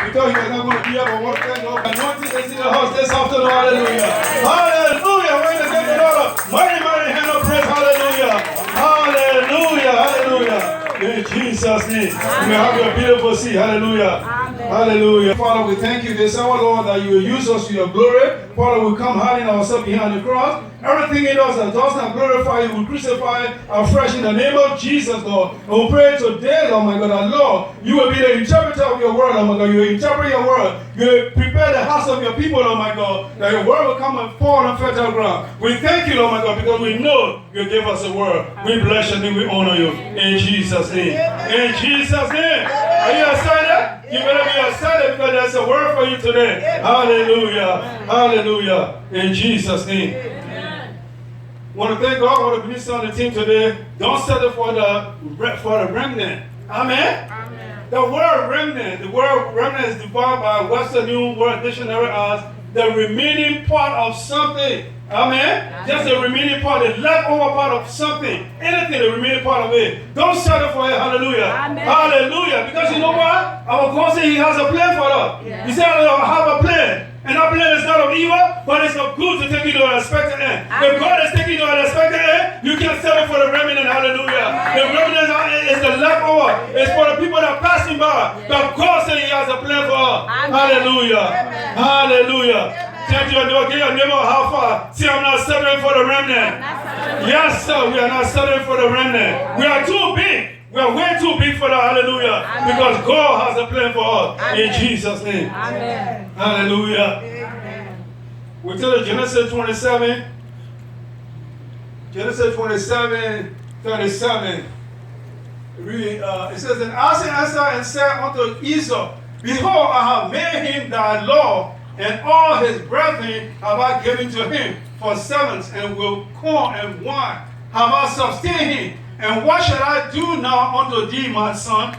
Because he was not going to be here, but one thing, Lord, anointing is in the house this afternoon. Hallelujah. Hallelujah. We're going to give the Lord a mighty, mighty hand of praise. Hallelujah. Hallelujah. Hallelujah. In Jesus' name. You may have your beautiful seat. Hallelujah. Hallelujah. Father, we thank you this hour, Lord, that you will use us to your glory. Father, we come hiding ourselves behind the cross. Everything in us that does not glorify you, we crucify afresh in the name of Jesus, Lord. And we pray today, Lord, my God, that Lord, you will be the interpreter of your word, Lord, my God. You will interpret your word. You will prepare the hearts of your people, Lord, my God, that your word will come and fall on fertile ground. We thank you, Lord, my God, because we know you gave us a word. We bless your name, we honor you. In Jesus' name. In Jesus' name. Are you excited? You better be excited because there's a word for you today. Hallelujah. Hallelujah. In Jesus' name. I want to thank God for the minister on the team today. Don't settle for the remnant. Amen? Amen. The word remnant is defined by Webster New World Dictionary as the remaining part of something. Amen? Amen. Just the remaining part, the leftover part of something. Anything, the remaining part of it. Don't settle for it. Hallelujah. Amen. Hallelujah. Because you know what? Our God said He has a plan for us. Yeah. He said, I have a plan. And that plan is not of evil, but it's of good to take you to an expected end. Amen. If God is taking you to an expected end, you can settle for the remnant. Hallelujah. Amen. The remnant is the leftover. It's for the people that are passing by. But God said He has a plan for us. Amen. Hallelujah. Amen. Hallelujah. Thank you. Give your neighbor how far. See, I'm not settling for the remnant. Yes, sir. We are not settling for the remnant. We are too big. We are way too big for that. Hallelujah. Amen. Because God has a plan for us. Amen. In Jesus' name. Amen. Hallelujah. Amen. We tell you Genesis 27. Genesis 27, 37. It says, And Isaac answered and said unto Esau, Behold, I have made him thy Lord, and all his brethren have I given to him for servants, and with corn and wine have I sustained him. And what shall I do now unto thee, my son?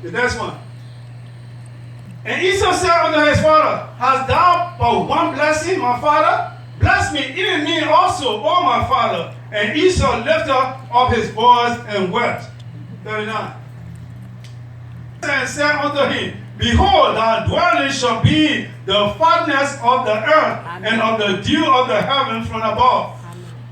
The next one. And Esau said unto his father, Hast thou but one blessing, my father? Bless me, even me also, O my father. And Esau lifted up his voice and wept. 39. And said unto him, Behold, thy dwelling shall be the fatness of the earth, and of the dew of the heaven from above.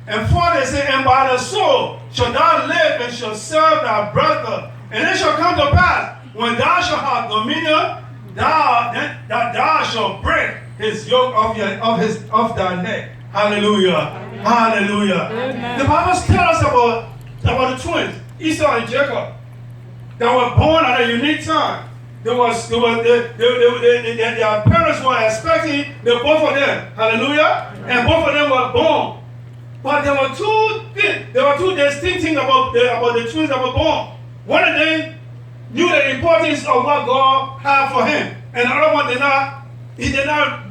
And 40 say, And by the sword shall thou live, and shall serve thy brother. And it shall come to pass, when thou shalt have dominion, that thou shalt break his yoke of thy neck. Hallelujah. Amen. Hallelujah. Amen. The Bible tells us about the twins, Esau and Jacob, that were born at a unique time. Their parents were expecting the both of them. Hallelujah. And both of them were born. But there were two distinct things about the twins that were born. One of them knew the importance of what God had for him. And the other one did not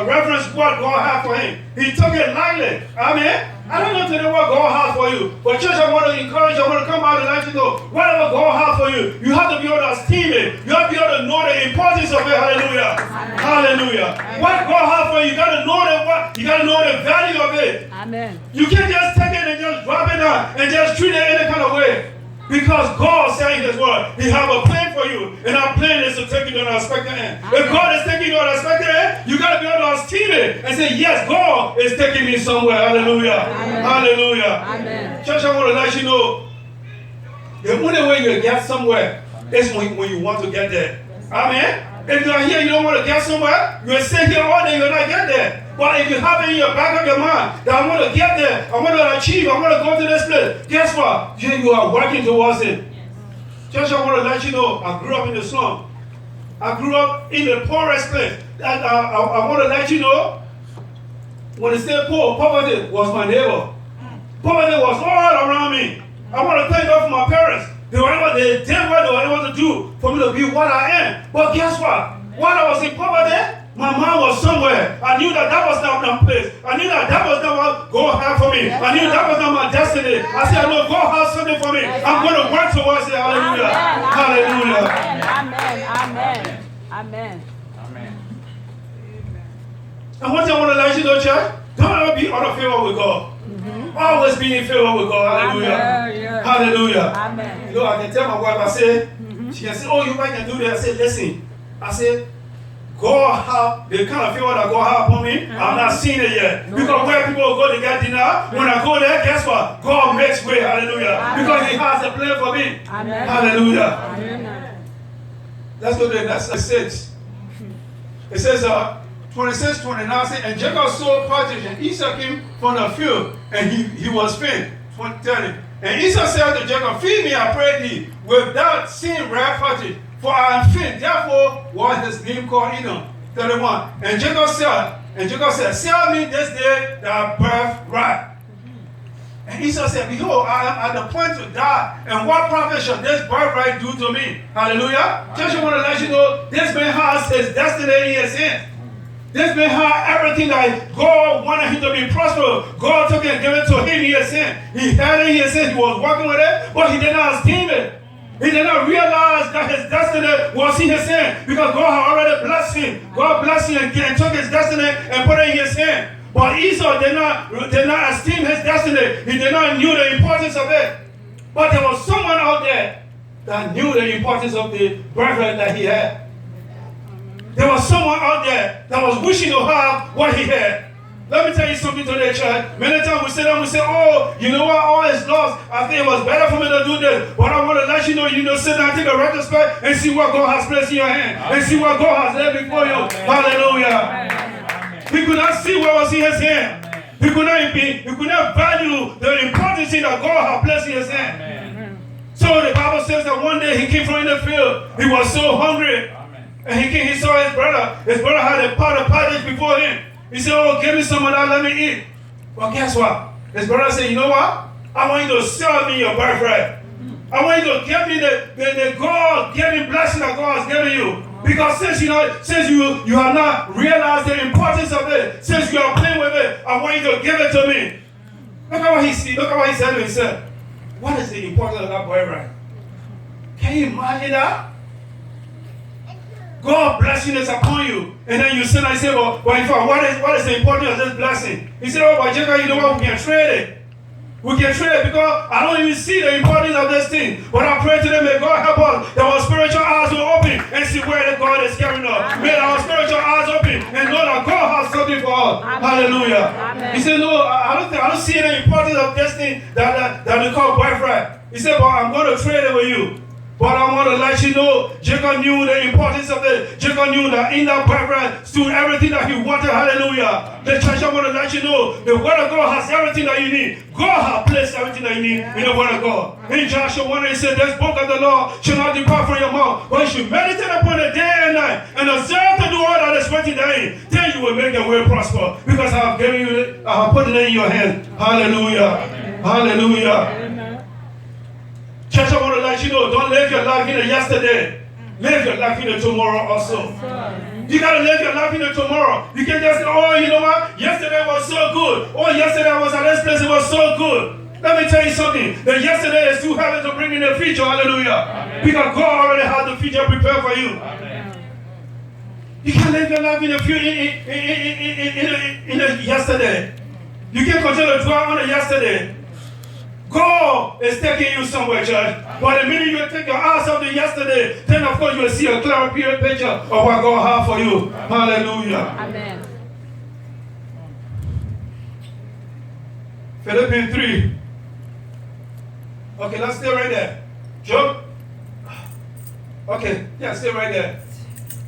reverence what God had for him. He took it lightly. Amen. I don't know today what God has for you. But church, I want to encourage you. I want to come out and let you know, whatever God has for you, you have to be able to esteem it. You have to be able to know the importance of it. Hallelujah. Amen. Hallelujah. Amen. What God has for you, you got to know the value of it. Amen. You can't just take it and just drop it down and just treat it any kind of way. Because God said in His word, He has a plan for you. And our plan is to take you to an expected end. Amen. If God is taking you to an expected end, you got to be able to esteem it and say, yes, God is taking me somewhere. Hallelujah. Amen. Hallelujah. Amen. Church, I want to let you know, the only way you get somewhere is when you want to get there. Amen. If you are here, you don't want to get somewhere, you will stay here all day, you'll not get there. But if you have it in your back of your mind that I want to get there, I want to achieve, I want to go to this place, guess what? You are working towards it. Just I want to let you know, I grew up in the slum. I grew up in the poorest place. I want to let you know, when I say poor, poverty was my neighbor. Poverty was all around me. I want to thank God for my parents. They did what they were able to do for me to be what I am. But guess what? While I was in poverty, my mind was somewhere. I knew that was not my place. I knew that was not what God had for me. I knew that was not my destiny. I said, I know God has something for me. I'm going to work towards it. Hallelujah. Hallelujah. Amen. Amen. Amen. And one thing I want to let you know, church, don't ever be out of favor with God. Always be in favor with God. Hallelujah. Amen. Hallelujah. Amen. You know, I can tell my wife, I say, she can say, oh, you might can do that. I say, listen, I said, God have the kind of favor that God have upon me. I've not seen it yet. Because where people go to get dinner, when I go there, guess what? God makes way. Hallelujah. Because He has a plan for me. Amen. Hallelujah. Amen. Let's go to the next 6. It says 26, 29, and Jacob saw partridge, and Esau came from the field, and he was faint. 30. And Esau said to Jacob, feed me, I pray thee, without seeing rare partridge, for I am faint. Therefore was his name called Edom. 31. And Jacob said, sell me this day thy birthright. And Esau said, behold, I am at the point to die, and what profit shall this birthright do to me? Hallelujah. Just want to let you know, this man has his destiny in his hands. This man had everything that God wanted him to be prosperous. God took it and gave it to him in his hand. He had it in his hand. He was working with it, but he did not esteem it. He did not realize that his destiny was in his hand because God had already blessed him. God blessed him and took his destiny and put it in his hand. But Esau did not esteem his destiny. He did not knew the importance of it. But there was someone out there that knew the importance of the birthright that he had. There was someone out there that was wishing to have what he had. Let me tell you something today, church. Many times we sit down and we say, oh, you know what, all is lost. I think it was better for me to do this. But I want to let you know, sit down, take a retrospect, and see what God has placed in your hand. And see what God has laid before you. Hallelujah. He could not see what was in his hand. He could not value the important thing that God had placed in his hand. So the Bible says that one day he came from in the field. He was so hungry. And he saw his brother. His brother had a pot of pottage before him. He said, oh, give me some of that, let me eat. Well, guess what? His brother said, you know what? I want you to sell me your birthright. I want you to give me the God-given blessing that God has given you. Because since you have not realized the importance of it, since you are playing with it, I want you to give it to me. Look at what he said. Look at what he said to himself. What is the importance of that birthright? Can you imagine that? God blessing is upon you. And then you sit and say, well, what is the importance of this blessing? He said, oh, but Jacob, you know what? We can trade it. We can trade it because I don't even see the importance of this thing. But I pray to them, may God help us that our spiritual eyes will open and see where the God is carrying us. May our spiritual eyes open and know that God has something for us. Amen. Hallelujah. Amen. He said, no, I don't see the importance of this thing that we call birthright. He said, but I'm going to trade it with you. But I want to let you know, Jacob knew the importance of it. Jacob knew that in that birthright stood everything that he wanted. Hallelujah. The church, I want to let you know, the word of God has everything that you need. God has placed everything that you need in the word of God. In Joshua 1, he said, this book of the law shall not depart from your mouth, but you should meditate upon it day and night, and observe to do all that is written therein. Then you will make your way prosper, because I have given you, I have put it in your hand. Hallelujah. Amen. Hallelujah. Amen. Church, I want to let you know, don't live your life in the yesterday. Live your life in the tomorrow also. You got to live your life in the tomorrow. You can't just say, oh, you know what? Yesterday was so good. Oh, yesterday I was at this place, it was so good. Let me tell you something. The yesterday is too heavy to bring in the future. Hallelujah. Amen. Because God already has the future prepared for you. Amen. You can't live your life in the future, in the yesterday. You can't continue to dwell on the yesterday. God is taking you somewhere, church. But the minute you take your eyes off the yesterday, then of course you will see a clearer picture of what God has for you. Hallelujah. Amen. Philippians 3. Okay, let's stay right there. Job. Okay, yeah, stay right there.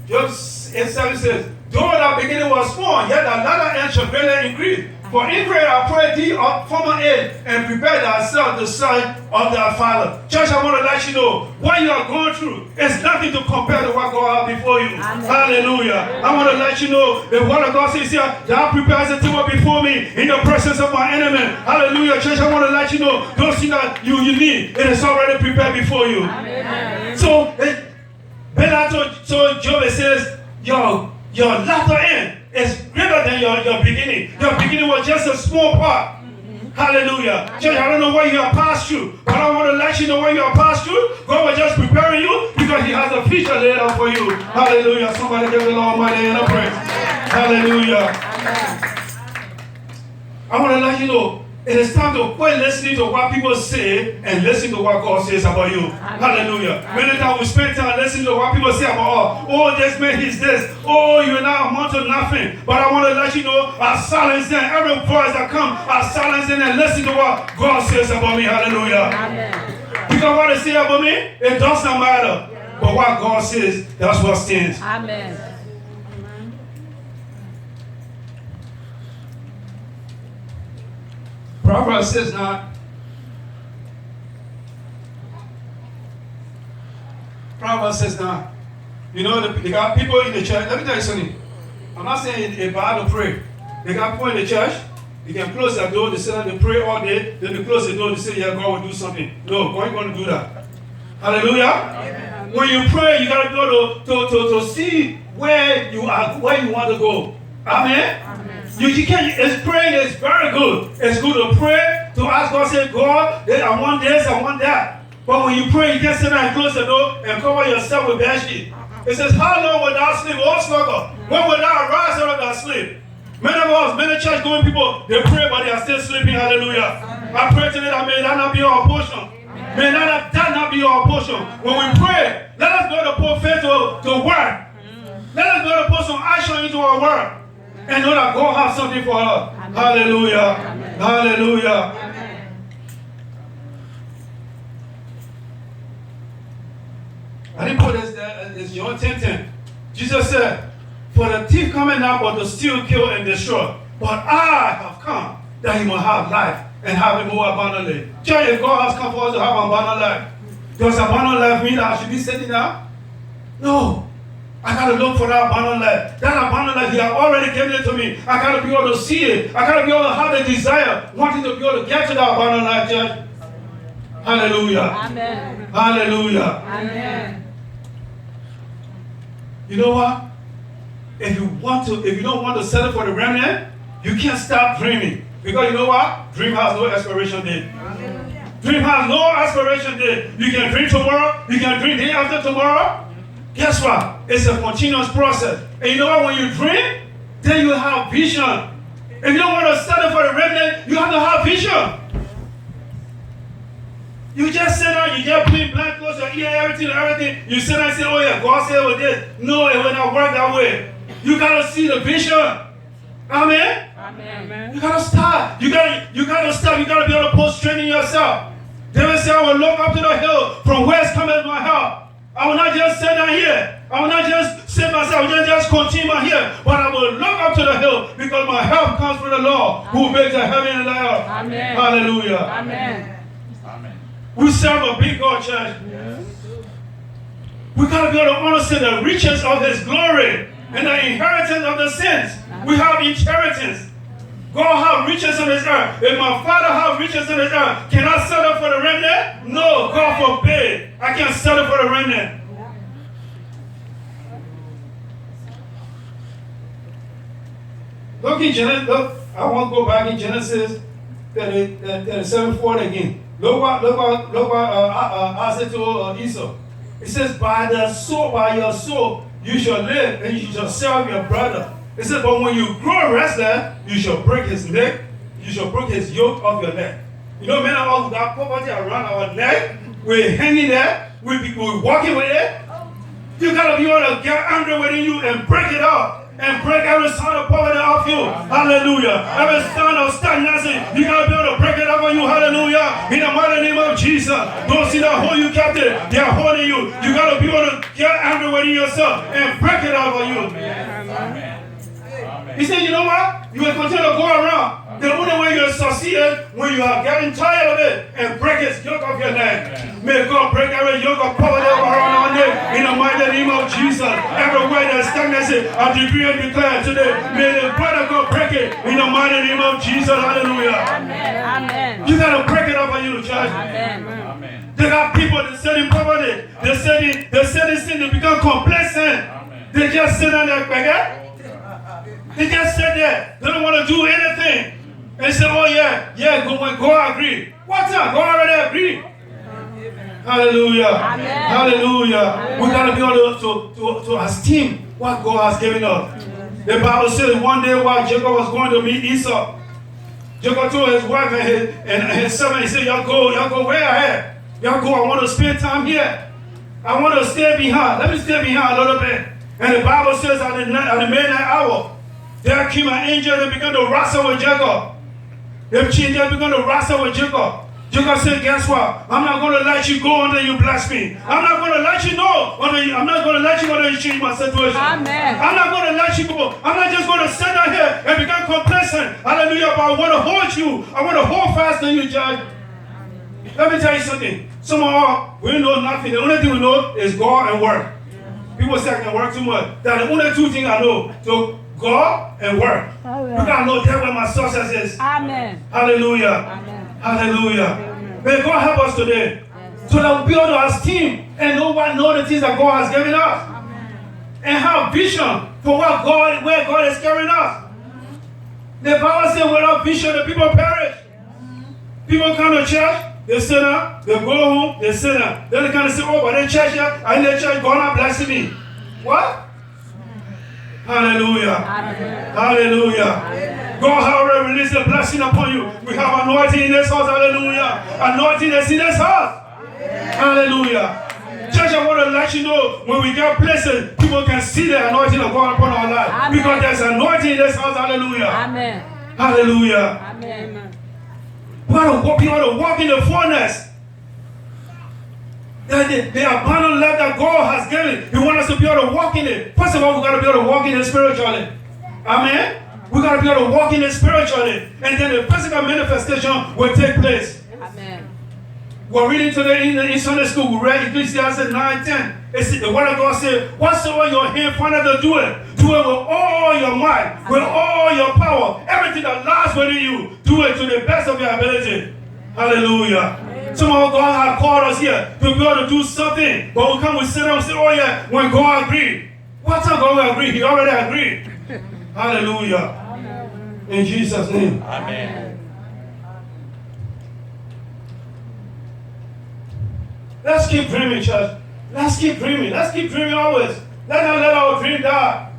Job 8:7 says, though the beginning was small, yet the latter end shall greatly increase. For in prayer I pray thee of former age, and prepare thyself the son of thy father. Church, I want to let you know, what you are going through is nothing to compare to what God has before you. Amen. Hallelujah. I want to let you know, the word of God says here, thou prepares a table before me in the presence of my enemy. Hallelujah. Church, I want to let you know, those things that you need, it is already prepared before you. Amen. So Job says, your latter end is greater than your beginning. Your beginning was just a small part. Hallelujah. Church, I don't know what you have passed through, but I want to let you know what you have passed through. God was just preparing you because He has a future laid out for you. Hallelujah. Somebody give the Lord Almighty a praise. Hallelujah. I want to let you know, It is time to quit listening to what people say and listen to what God says about you. Amen. Hallelujah. Amen. Many times we spend time listening to what people say about, oh, this man, he's this. Oh, you're not amount to nothing. But I want to let you know, I silence them. Every voice that comes, I silence them and listen to what God says about me. Hallelujah. Amen. Because what they say about me, it does not matter. But what God says, that's what stands. Amen. Proverbs says now, you know, they got people in the church. Let me tell you something. I'm not saying it's bad to pray. They got people in the church. You can close the door, they sit down, they pray all day, then they close the door, they say, yeah, God will do something. No, God ain't going to do that. Hallelujah. Amen. When you pray, you got to go to see where you are, where you want to go. Amen. You can't, it's praying is very good. It's good to pray, to ask God, say, God, I want this, I want that. But when you pray, you can't sit down and close the door and cover yourself with bed sheet. It says, how long will thou sleep, O slugger? When will thou arise out of thy sleep? Many of us, many church going people, they pray, but they are still sleeping. Hallelujah. I pray today that may that not be our portion. May that not be our portion. When we pray, let us go to put faith to work. Let us go to put some action into our work. And know that God has something for us. Amen. Hallelujah. Amen. Hallelujah. Amen. I didn't put this there. It's John 10:10. Jesus said, for the thief coming not but to steal, kill, and destroy. But I have come that he might have life and have it more abundantly. Church, if God has come for us to have abundant life, does abundant life mean that I should be sitting down? No. I got to look for that abundant life. That abundant life, He has already given it to me. I got to be able to see it. I got to be able to have the desire, wanting to be able to get to that abundant life, church. Hallelujah. Amen. Hallelujah. Amen. You know what? If you don't want to settle for the remnant, you can't stop dreaming. Because you know what? Dream has no expiration date. Dream has no expiration date. You can dream tomorrow. You can dream day after tomorrow. Guess what? It's a continuous process. And you know what? When you dream, then you have vision. If you don't want to settle for the remnant, you have to have vision. You just sit down, you just plain blank, close your ear, everything. You sit down and say, oh yeah, God said with this. No, it will not work that way. You got to see the vision. Amen? Amen. You got to start. You got to stop. You got to be able to put strength in yourself. David said, I will look up to the hill from whence cometh my help. I will not just sit down here. I will not just sit myself. I will just continue here. But I will look up to the hill because my help comes from the Lord who makes the heaven and the earth. Amen. Hallelujah. Amen. Amen. We serve a big God, church. Yes. We got to be able to understand the riches of His glory and the inheritance of the saints. We have inheritance. God has riches on His earth. If my Father has riches on His earth, can I settle for the remnant? No, God forbid. I can't settle for the remnant. Look in Genesis. Look, I want to go back in Genesis 37:4 again. Look what Isaac told Esau. It says, by your soul, you shall live, and you shall serve your brother. It says, but when you grow restless, you shall break his neck, you shall break his yoke off your neck. You know, many of us got poverty around our neck, we're hanging there, we're walking with it. You gotta be able to get angry within you and break it up. And break every sign of poverty off you. Hallelujah. Every sign of stagnancy, you gotta be able to break it up on you. Hallelujah. In the mighty name of Jesus. Don't see that hold you captive. They are holding you. You gotta be able to get angry within yourself and break it up on you. Amen. He said, you know what? You will continue to go around. The only way you'll succeed is when you are getting tired of it and break his yoke off your neck. May God break every yoke of poverty around our neck in the mighty name of Jesus. Everywhere there's stagnancy, I decree and declare today, may the blood of God break it in the mighty name of Jesus. Hallelujah. Amen. Amen. You got to break it up for you, church. Amen. Amen. They got people that sit in poverty. They sit in sin, they become complacent. They just sit on their beggar. They just sit there. They don't want to do anything. And say, oh yeah, go agree. What time? Go already agree. Hallelujah. Amen. Hallelujah. Amen. We got to be able to esteem what God has given us. The Bible says one day while Jacob was going to meet Esau, Jacob told his wife and his son, he said, y'all go way ahead. Y'all go, I want to spend time here. I want to stay behind. Let me stay behind a little bit. And the Bible says at the midnight hour, there came an angel that began to wrestle with Jacob. They began to wrestle with Jacob. Jacob said, guess what? I'm not going to let you go until you bless me. I'm not going to let you know. I'm not going to let you go until you change my situation. Amen. I'm not going to let you go. I'm not just going to sit down here and become complacent. Hallelujah. But I want to hold you. I want to hold fast to you, Judge. Let me tell you something. Some of us, we know nothing. The only thing we know is God and work. People say I can work too much. That's the only two things I know. So God and work. Amen. You gotta know that's where my success is. Amen. Hallelujah. Amen. Hallelujah. Amen. May God help us today. Yes. So that we be able to esteem and know the things that God has given us. Amen. And have vision for where God is carrying us. The Bible says without vision the people perish. People come to church, they sit down, they go home, they sit down. Then they kind of say, oh, but in church here, I in the church, God not blessing me. What? Hallelujah. Amen. Hallelujah. Amen. God has already released a blessing upon you. We have anointing in this house. Hallelujah. Anointing is in this house. Hallelujah. Church, I want to let you know when we get places, people can see the anointing of God upon our life. Amen. Because there's anointing in this house. Hallelujah. Amen. Hallelujah. Amen. We want to walk in the fullness. The abundant life that God has given. He wants us to be able to walk in it. First of all, we got to be able to walk in it spiritually. Amen. We got to be able to walk in it spiritually. And then the physical manifestation will take place. Amen. We're reading today in Sunday school. We read Ecclesiastes 9:10. It's the word of God says, whatsoever your hand findeth to do it with all your might, with all your power, everything that lies within you, do it to the best of your ability. Hallelujah. Some of God has called us here to be able to do something, but we come, we sit down and say, oh yeah, when God agreed. What time God will agree? He already agreed. Hallelujah. In Jesus' name. Amen. Let's keep dreaming, church. Let's keep dreaming. Let's keep dreaming always. Let's not let our dream die.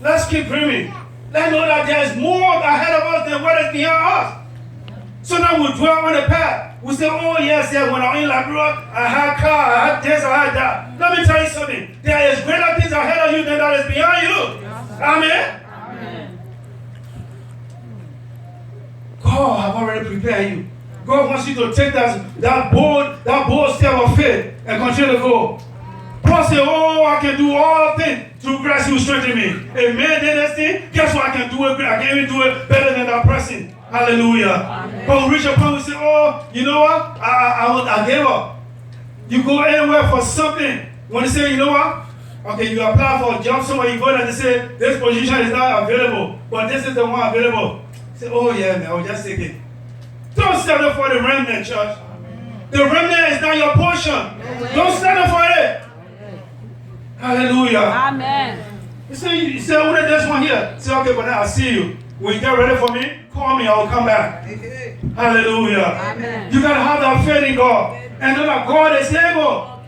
Let's keep dreaming. Let's know that there is more ahead of us than what is behind us. So now we dwell on the path. We say, oh yes, when I'm in Labrador, I had car, I had this, I had that. Let me tell you something. There is greater things ahead of you than that is behind you. Amen? Amen. God have already prepared you. God wants you to take that bold step of faith and continue to go. Paul said, oh, I can do all things through Christ who strengthens me. If man did this thing, guess what? I can do it. I can even do it better than that person. Hallelujah. Amen. But we reach a point we say, oh, you know what? I gave up. You go anywhere for something. When they say, you know what? Okay, you apply for a job somewhere, you go there and they say, this position is not available, but this is the one available. Say, oh yeah, man, I'll just take it. Don't settle for the remnant, church. The remnant is not your portion. Don't settle for it. Hallelujah. Amen. You say, only this one here. Say, okay, but now I see you. When you get ready for me, call me, I will come back. Hallelujah. Amen. You got to have that faith in God. And know that God is able.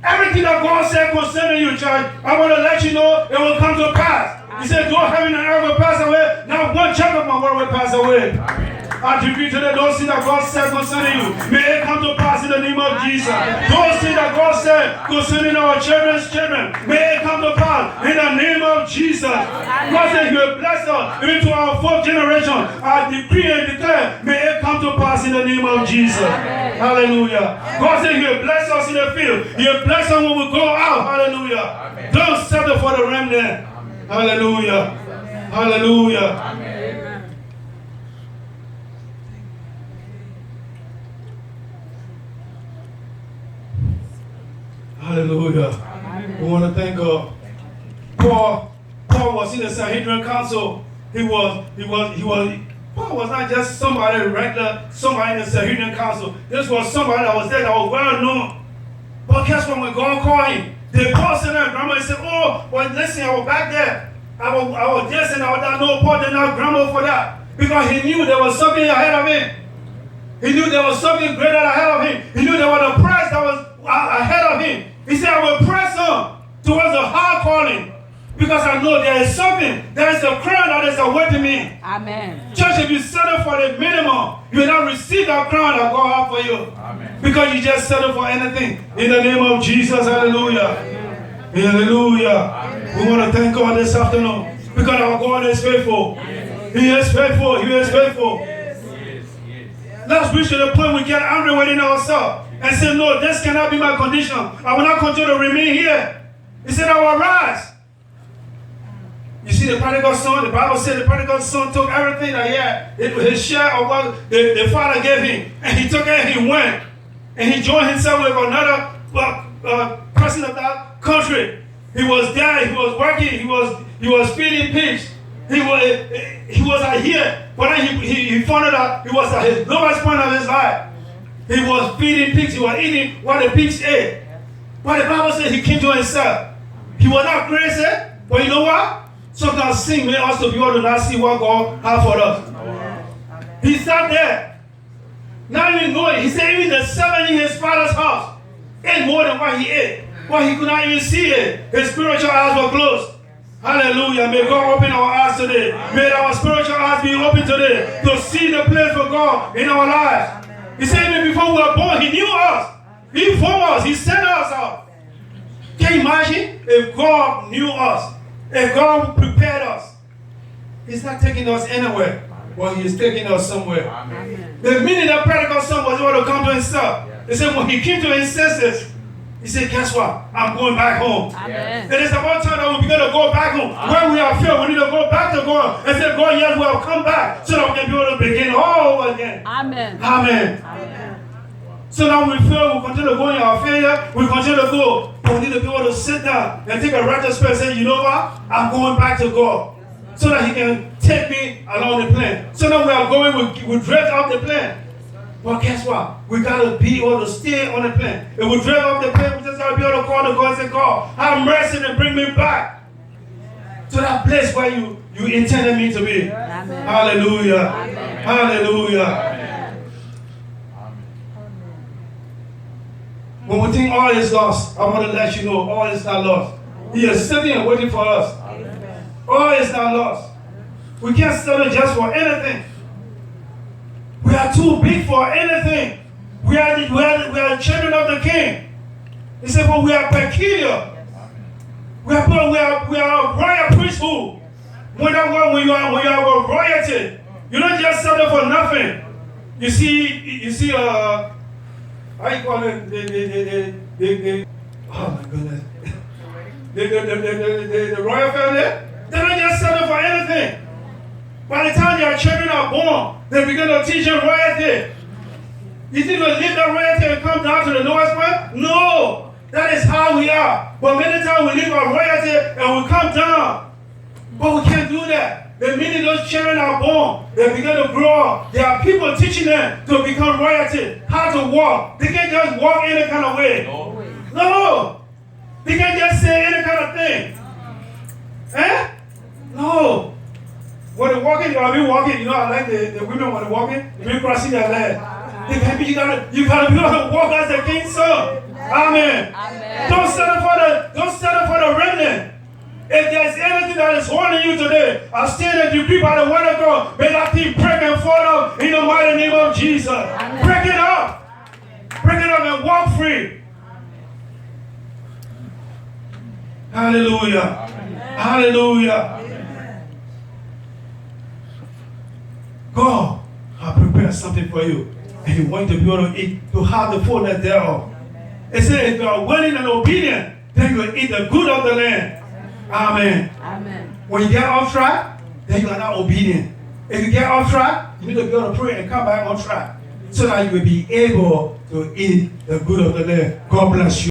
Everything that God said concerning you, church, I want to let you know it will come to pass. He said, though heaven and earth will pass away, not one jot of my word will pass away. I decree today, those things that God said concerning you, may it come to pass in the name of Jesus. Those things that God said concerning our children's children, may it come to pass in the name of Jesus. God said He will bless us even to our fourth generation. I decree and declare, may it come to pass in the name of Jesus. Hallelujah. God said He will bless us in the field. He will bless us when we go out. Hallelujah. Don't settle for the remnant. Hallelujah. Hallelujah. Hallelujah. Amen. We want to thank God. Paul was in the Sanhedrin council. Paul was not just somebody regular, somebody in the Sanhedrin council. This was somebody that was there that was well known. But guess what? When God called him, the Paul said that grandma and said, oh, well, listen, I was back there. I was this and I was that. No, Paul did not grumble for that. Because he knew there was something ahead of him. He knew there was something greater ahead of him. He knew there was a prize that was ahead of him. He said, I will press on towards the high calling Because I know there is something, there is a crown that is awaiting me. Amen. Church, if you settle for the minimum, you will not receive that crown that God has for you. Amen. Because you just settle for anything. In the name of Jesus, hallelujah. Hallelujah. We want to thank God this afternoon. Because our God is faithful. He is faithful. He is faithful. Let's reach to the point we get angry within ourselves and say, no, this cannot be my condition. I will not continue to remain here. He said, I will rise. You see the prodigal son, the Bible said the prodigal son took everything that he had, his share of what the father gave him, and he took it and he went. And he joined himself with another person of that country. He was there, he was working, he was feeding pigs. He was out here, but then he found out he was at his lowest point of his life. He was feeding pigs, he was eating what the pigs ate. But the Bible says he came to himself. He was not crazy, but you know what? Sometimes sin made us to be able to not see what God has for us. He sat there, not even knowing. He said even the servant in his father's house ate more than what he ate. But he could not even see it. His spiritual eyes were closed. Hallelujah. May God open our eyes today. May our spiritual eyes be open today to see the place for God in our lives. He said even before we were born, he knew us. He informed us. He sent us out. Can you imagine if God knew us? If God prepared us? He's not taking us anywhere, but he is taking us somewhere. Amen. The minute that prodigal son was able to come to himself, he said when he came to his senses, he said, guess what? I'm going back home. Amen. It is about time that we begin to go back home. When we are filled, we need to go back to God and say, God, yes, we have come back so that we can be able to begin all over again. Amen. Amen. Amen. So now we feel we continue to go in our failure, we continue to go, but we need to be able to sit down and take a retrospect and say, you know what? I'm going back to God so that he can take me along the plan. So now we are going, we drift off the plan. But guess what? We got to be able to stay on the plan. If we drift off the plan, we just got to be able to call to God and say, God, have mercy and bring me back to that place where you intended me to be. Amen. Hallelujah. Amen. Hallelujah. When we think all is lost, I want to let you know all is not lost. He is sitting and waiting for us. All is not lost. We can't settle just for anything. We are too big for anything. We are the children of the King. He said, but we are peculiar. We are a royal priesthood. When you are royalty, you don't just settle for nothing. You see, how you call it? Oh my goodness. The royal family, they don't just settle for anything. By the time their children are born, they begin to teach them royalty. You think we'll leave that royalty and come down to the lowest point? No. That is how we are. But many times we leave our royalty and we come down. But we can't do that. The minute those children are born, they begin to grow up. There are people teaching them to become royalty, how to walk. They can't just walk any kind of way. No. They can't just say any kind of thing. Eh? No. When they're walking, I like the women when they're walking, they're crossing their legs. You gotta be able to walk as a king's son. Amen. Amen. Don't settle for the remnant. If there's anything that is holding you today, I stand and decree by the word of God, may that thing break and fall out in the mighty name of Jesus. Amen. Break it up. Break it up and walk free. Hallelujah. Amen. Hallelujah. God has prepared something for you. And He wants you to be able to eat, to have the fullness thereof. It says, if you are willing and obedient, then you will eat the good of the land. Amen. Amen. When you get off track, then you are not obedient. If you get off track, you need to be able to pray and come back on track so that you will be able to eat the good of the land. God bless you.